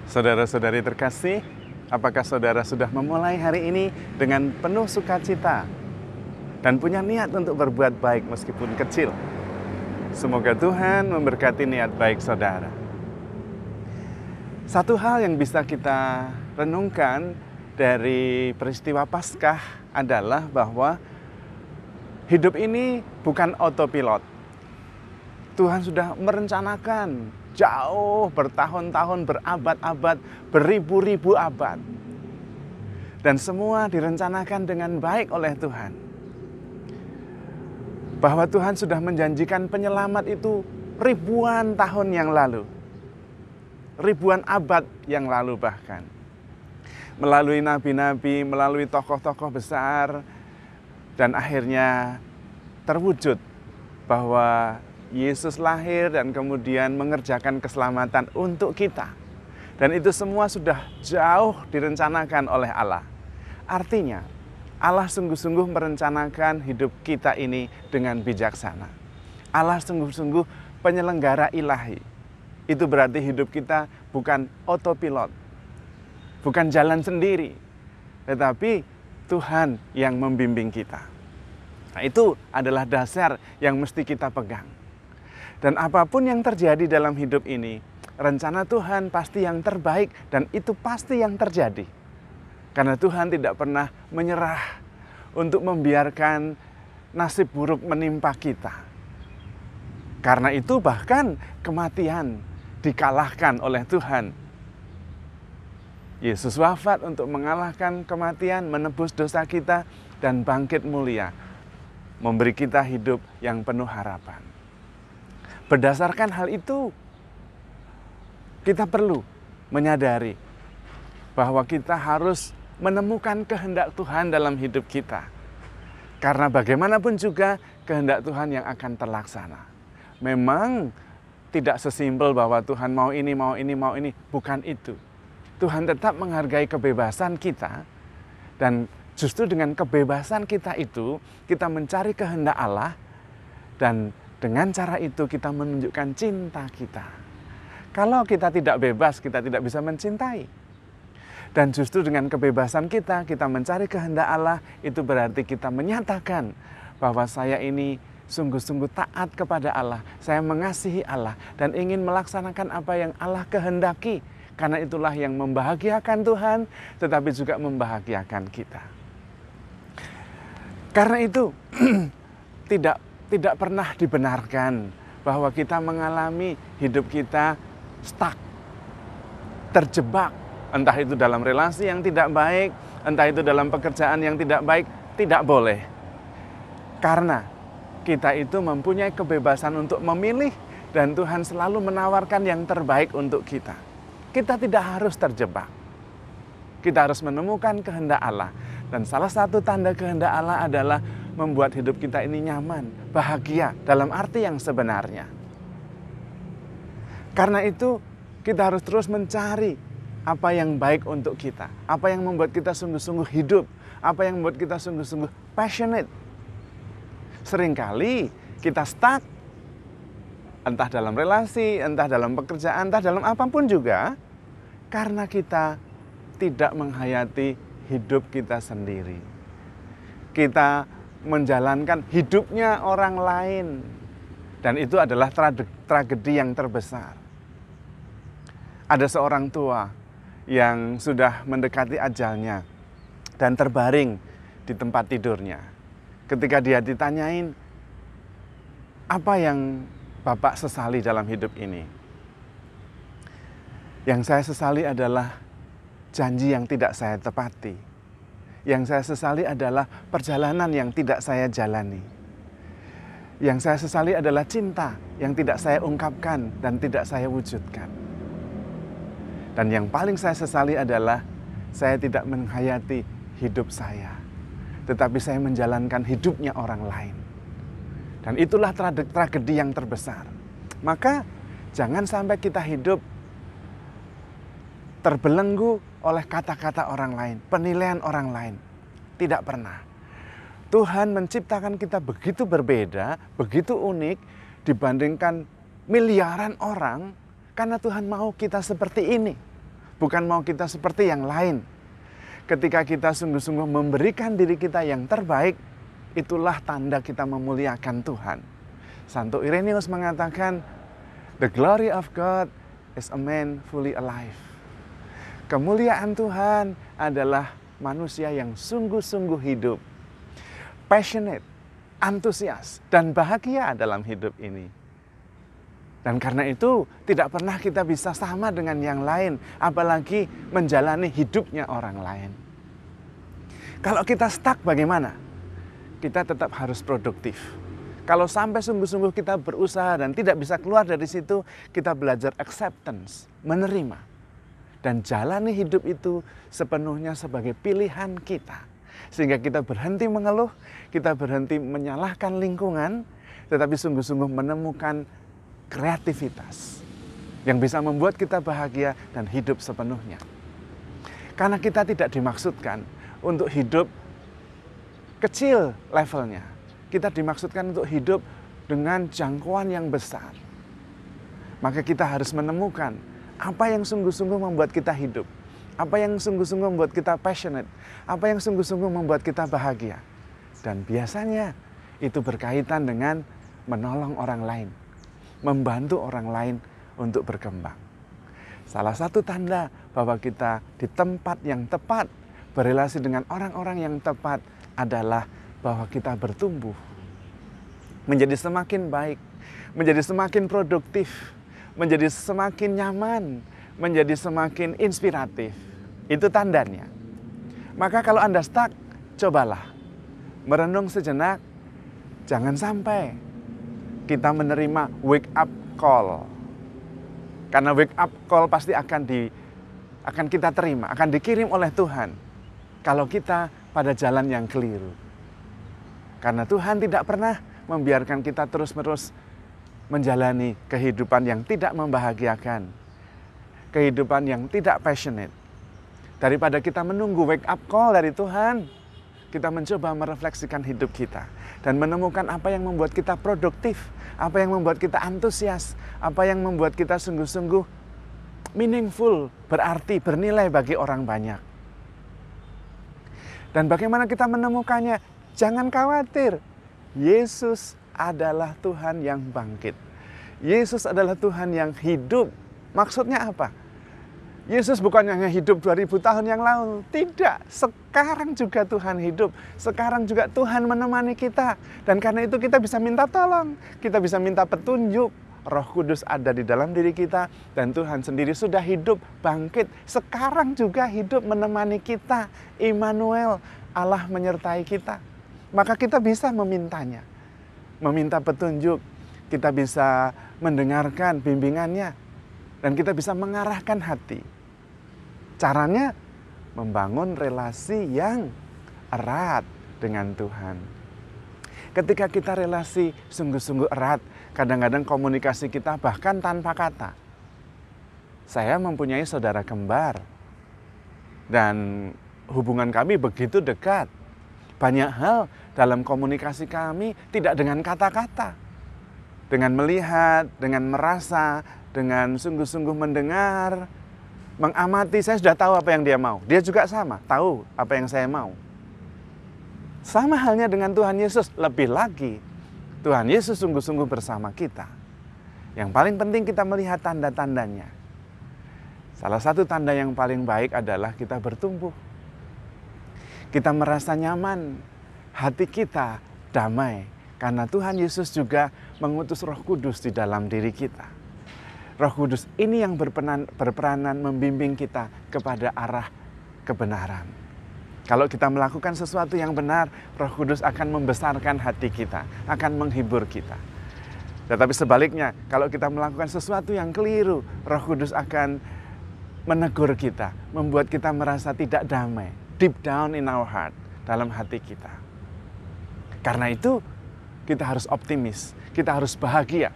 Saudara-saudari terkasih, apakah saudara sudah memulai hari ini dengan penuh sukacita dan punya niat untuk berbuat baik meskipun kecil? Semoga Tuhan memberkati niat baik saudara. Satu hal yang bisa kita renungkan dari peristiwa Paskah adalah bahwa hidup ini bukan autopilot. Tuhan sudah merencanakan jauh bertahun-tahun, berabad-abad, beribu-ribu abad. Dan semua direncanakan dengan baik oleh Tuhan. Bahwa Tuhan sudah menjanjikan penyelamat itu ribuan tahun yang lalu. Ribuan abad yang lalu bahkan. Melalui nabi-nabi, melalui tokoh-tokoh besar. Dan akhirnya terwujud bahwa Yesus lahir dan kemudian mengerjakan keselamatan untuk kita. Dan itu semua sudah jauh direncanakan oleh Allah. Artinya, Allah sungguh-sungguh merencanakan hidup kita ini dengan bijaksana. Allah sungguh-sungguh penyelenggara ilahi. Itu berarti hidup kita bukan autopilot, bukan jalan sendiri, tetapi Tuhan yang membimbing kita. Nah, itu adalah dasar yang mesti kita pegang. Dan apapun yang terjadi dalam hidup ini, rencana Tuhan pasti yang terbaik dan itu pasti yang terjadi. Karena Tuhan tidak pernah menyerah untuk membiarkan nasib buruk menimpa kita. Karena itu bahkan kematian dikalahkan oleh Tuhan. Yesus wafat untuk mengalahkan kematian, menebus dosa kita dan bangkit mulia, memberi kita hidup yang penuh harapan. Berdasarkan hal itu, kita perlu menyadari bahwa kita harus menemukan kehendak Tuhan dalam hidup kita. Karena bagaimanapun juga kehendak Tuhan yang akan terlaksana. Memang tidak sesimpel bahwa Tuhan mau ini, mau ini, mau ini. Bukan itu. Tuhan tetap menghargai kebebasan kita. Dan justru dengan kebebasan kita itu, kita mencari kehendak Allah. Dan dengan cara itu kita menunjukkan cinta kita. Kalau kita tidak bebas, kita tidak bisa mencintai. Dan justru dengan kebebasan kita mencari kehendak Allah, itu berarti kita menyatakan bahwa saya ini sungguh-sungguh taat kepada Allah. Saya mengasihi Allah dan ingin melaksanakan apa yang Allah kehendaki. Karena itulah yang membahagiakan Tuhan, tetapi juga membahagiakan kita. Karena itu, tidak pernah dibenarkan bahwa kita mengalami hidup kita stuck, terjebak, entah itu dalam relasi yang tidak baik, entah itu dalam pekerjaan yang tidak baik, tidak boleh. Karena kita itu mempunyai kebebasan untuk memilih dan Tuhan selalu menawarkan yang terbaik untuk kita. Kita tidak harus terjebak. Kita harus menemukan kehendak Allah. Dan salah satu tanda kehendak Allah adalah membuat hidup kita ini nyaman, bahagia dalam arti yang sebenarnya. Karena itu kita harus terus mencari apa yang baik untuk kita, apa yang membuat kita sungguh-sungguh hidup, apa yang membuat kita sungguh-sungguh passionate. Seringkali kita stuck, entah dalam relasi, entah dalam pekerjaan, entah dalam apapun juga, karena kita tidak menghayati hidup kita sendiri. Kita menjalankan hidupnya orang lain. Dan itu adalah tragedi yang terbesar. Ada seorang tua yang sudah mendekati ajalnya dan terbaring di tempat tidurnya. Ketika dia ditanyain, apa yang Bapak sesali dalam hidup ini? Yang saya sesali adalah janji yang tidak saya tepati. Yang saya sesali adalah perjalanan yang tidak saya jalani. Yang saya sesali adalah cinta yang tidak saya ungkapkan dan tidak saya wujudkan. Dan yang paling saya sesali adalah saya tidak menghayati hidup saya, tetapi saya menjalankan hidupnya orang lain. Dan itulah tragedi yang terbesar. Maka jangan sampai kita hidup terbelenggu oleh kata-kata orang lain, penilaian orang lain. Tidak pernah. Tuhan menciptakan kita begitu berbeda, begitu unik dibandingkan miliaran orang, karena Tuhan mau kita seperti ini. bukan mau kita seperti yang lain. Ketika kita sungguh-sungguh memberikan diri kita yang terbaik, itulah tanda kita memuliakan Tuhan. Santo Irenaeus mengatakan, "The glory of God is a man fully alive." Kemuliaan Tuhan adalah manusia yang sungguh-sungguh hidup, passionate, antusias, dan bahagia dalam hidup ini. Dan karena itu tidak pernah kita bisa sama dengan yang lain, apalagi menjalani hidupnya orang lain. Kalau kita stuck bagaimana? Kita tetap harus produktif. Kalau sampai sungguh-sungguh kita berusaha dan tidak bisa keluar dari situ, kita belajar acceptance, menerima. Dan jalani hidup itu sepenuhnya sebagai pilihan kita. Sehingga kita berhenti mengeluh, kita berhenti menyalahkan lingkungan, tetapi sungguh-sungguh menemukan kreativitas yang bisa membuat kita bahagia dan hidup sepenuhnya. Karena kita tidak dimaksudkan untuk hidup kecil levelnya. Kita dimaksudkan untuk hidup dengan jangkauan yang besar. Maka kita harus menemukan apa yang sungguh-sungguh membuat kita hidup. Apa yang sungguh-sungguh membuat kita passionate. Apa yang sungguh-sungguh membuat kita bahagia. Dan biasanya itu berkaitan dengan menolong orang lain. Membantu orang lain untuk berkembang. Salah satu tanda bahwa kita di tempat yang tepat, berrelasi dengan orang-orang yang tepat adalah bahwa kita bertumbuh. Menjadi semakin baik, menjadi semakin produktif, menjadi semakin nyaman, menjadi semakin inspiratif. Itu tandanya. Maka kalau Anda stuck, cobalah merenung sejenak, jangan sampai kita menerima wake up call. Karena wake up call pasti akan kita terima, akan dikirim oleh Tuhan. Kalau kita pada jalan yang keliru. Karena Tuhan tidak pernah membiarkan kita terus-menerus menjalani kehidupan yang tidak membahagiakan. Kehidupan yang tidak passionate. Daripada kita menunggu wake up call dari Tuhan, kita mencoba merefleksikan hidup kita. Dan menemukan apa yang membuat kita produktif, apa yang membuat kita antusias, apa yang membuat kita sungguh-sungguh meaningful, berarti, bernilai bagi orang banyak. Dan bagaimana kita menemukannya? Jangan khawatir, Yesus adalah Tuhan yang bangkit. Yesus adalah Tuhan yang hidup. Maksudnya apa? Yesus bukan hanya hidup 2000 tahun yang lalu. Tidak, sekarang juga Tuhan hidup. Sekarang juga Tuhan menemani kita. Dan karena itu kita bisa minta tolong. Kita bisa minta petunjuk. Roh Kudus ada di dalam diri kita. Dan Tuhan sendiri sudah hidup, bangkit. Sekarang juga hidup menemani kita. Immanuel, Allah menyertai kita. Maka kita bisa memintanya. Meminta petunjuk. Kita bisa mendengarkan bimbingannya. Dan kita bisa mengarahkan hati. Caranya membangun relasi yang erat dengan Tuhan. Ketika kita relasi sungguh-sungguh erat, kadang-kadang komunikasi kita bahkan tanpa kata. Saya mempunyai saudara kembar. Dan hubungan kami begitu dekat. Banyak hal dalam komunikasi kami tidak dengan kata-kata. Dengan melihat, dengan merasa, dengan sungguh-sungguh mendengar, mengamati. Saya sudah tahu apa yang dia mau. Dia juga sama, tahu apa yang saya mau. Sama halnya dengan Tuhan Yesus, lebih lagi. Tuhan Yesus sungguh-sungguh bersama kita. Yang paling penting kita melihat tanda-tandanya. Salah satu tanda yang paling baik adalah kita bertumbuh. Kita merasa nyaman, hati kita damai. Karena Tuhan Yesus juga mengutus Roh Kudus di dalam diri kita. Roh Kudus ini yang berperanan membimbing kita kepada arah kebenaran. Kalau kita melakukan sesuatu yang benar, Roh Kudus akan membesarkan hati kita, akan menghibur kita. Tetapi sebaliknya, kalau kita melakukan sesuatu yang keliru, Roh Kudus akan menegur kita, membuat kita merasa tidak damai, deep down in our heart, dalam hati kita. Karena itu, kita harus optimis, kita harus bahagia.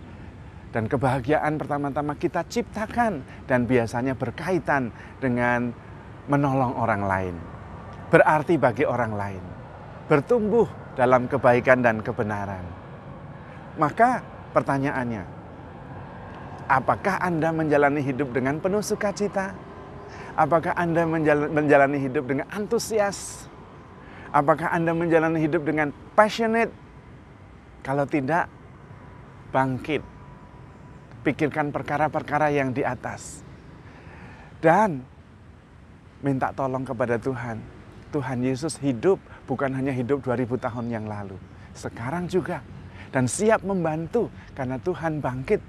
Dan kebahagiaan pertama-tama kita ciptakan dan biasanya berkaitan dengan menolong orang lain. Berarti bagi orang lain. Bertumbuh dalam kebaikan dan kebenaran. Maka pertanyaannya, apakah Anda menjalani hidup dengan penuh sukacita? Apakah Anda menjalani hidup dengan antusias? Apakah Anda menjalani hidup dengan passionate? Kalau tidak, bangkit. Pikirkan perkara-perkara yang di atas. Dan minta tolong kepada Tuhan. Tuhan Yesus hidup bukan hanya hidup 2000 tahun yang lalu. Sekarang juga. Dan siap membantu karena Tuhan bangkit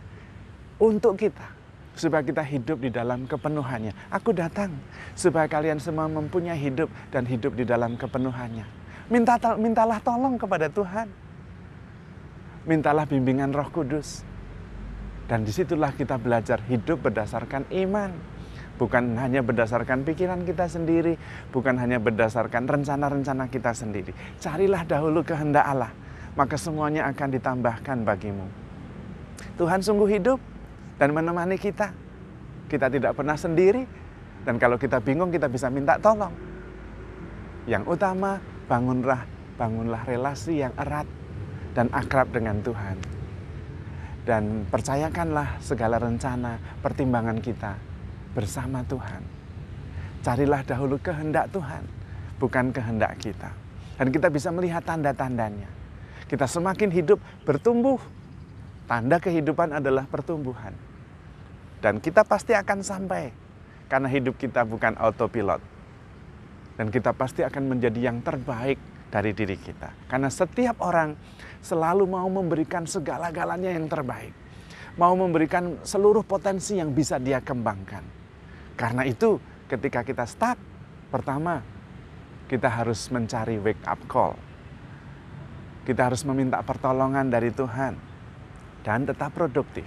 untuk kita. Supaya kita hidup di dalam kepenuhannya. Aku datang supaya kalian semua mempunyai hidup dan hidup di dalam kepenuhannya. Mintalah tolong kepada Tuhan. Mintalah bimbingan Roh Kudus. Dan disitulah kita belajar hidup berdasarkan iman. Bukan hanya berdasarkan pikiran kita sendiri. Bukan hanya berdasarkan rencana-rencana kita sendiri. Carilah dahulu kehendak Allah. Maka semuanya akan ditambahkan bagimu. Tuhan sungguh hidup dan menemani kita. Kita tidak pernah sendiri. Dan kalau kita bingung, kita bisa minta tolong. Yang utama, bangunlah relasi yang erat dan akrab dengan Tuhan. Dan percayakanlah segala rencana, pertimbangan kita bersama Tuhan. Carilah dahulu kehendak Tuhan, bukan kehendak kita. Dan kita bisa melihat tanda-tandanya. Kita semakin hidup, bertumbuh. Tanda kehidupan adalah pertumbuhan. Dan kita pasti akan sampai. Karena hidup kita bukan autopilot. Dan kita pasti akan menjadi yang terbaik dari diri kita. Karena setiap orang selalu mau memberikan segala-galanya yang terbaik. Mau memberikan seluruh potensi yang bisa dia kembangkan. Karena itu ketika kita stuck, pertama kita harus mencari wake up call. Kita harus meminta pertolongan dari Tuhan. Dan tetap produktif.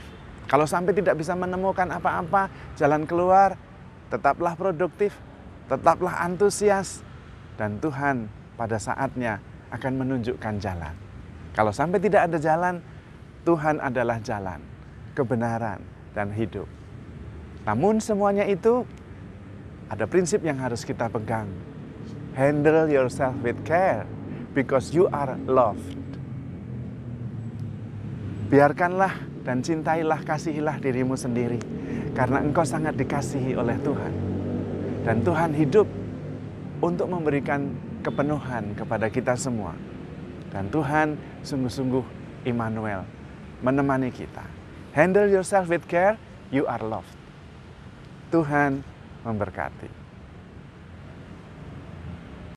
Kalau sampai tidak bisa menemukan apa-apa, jalan keluar, tetaplah produktif, tetaplah antusias. Dan Tuhan pada saatnya akan menunjukkan jalan. Kalau sampai tidak ada jalan, Tuhan adalah jalan, kebenaran, dan hidup. Namun semuanya itu ada prinsip yang harus kita pegang. Handle yourself with care, because you are loved. Biarkanlah dan cintailah, kasihilah dirimu sendiri. Karena engkau sangat dikasihi oleh Tuhan. Dan Tuhan hidup untuk memberikan kepenuhan kepada kita semua. Dan Tuhan sungguh-sungguh Immanuel, menemani kita. Handle yourself with care, you are loved. Tuhan memberkati.